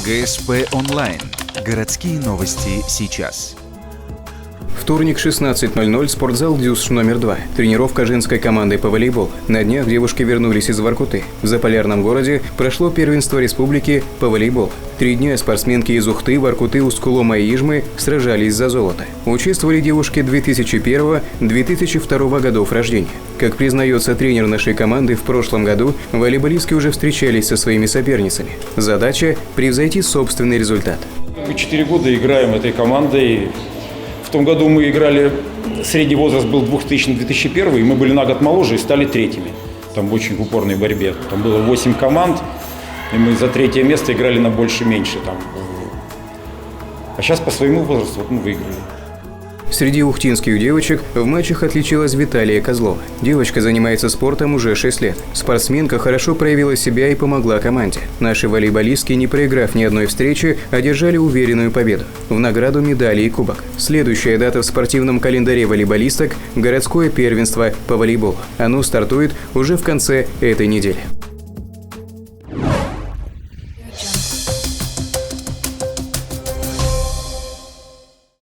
ГСП онлайн. Городские новости сейчас. Вторник, 16:00, спортзал «Дюсш» номер 2. Тренировка женской команды по волейболу. На днях девушки вернулись из Воркуты. В заполярном городе прошло первенство республики по волейболу. 3 дня спортсменки из Ухты, Воркуты, Ускулома и Ижмы сражались за золото. Участвовали девушки 2001-2002 годов рождения. Как признается тренер нашей команды, в прошлом году волейболистки уже встречались со своими соперницами. Задача – превзойти собственный результат. Мы 4 года играем этой командой. В том году мы играли, средний возраст был 2000-2001, и мы были на год моложе и стали третьими. Там в очень упорной борьбе. Там было 8 команд, и мы за 3-е место играли на больше-меньше. А сейчас по своему возрасту мы выиграли. Среди ухтинских девочек в матчах отличилась Виталия Козлова. Девочка занимается спортом уже 6 лет. Спортсменка хорошо проявила себя и помогла команде. Наши волейболистки, не проиграв ни одной встречи, одержали уверенную победу. В награду медали и кубок. Следующая дата в спортивном календаре волейболисток – городское первенство по волейболу. Оно стартует уже в конце этой недели.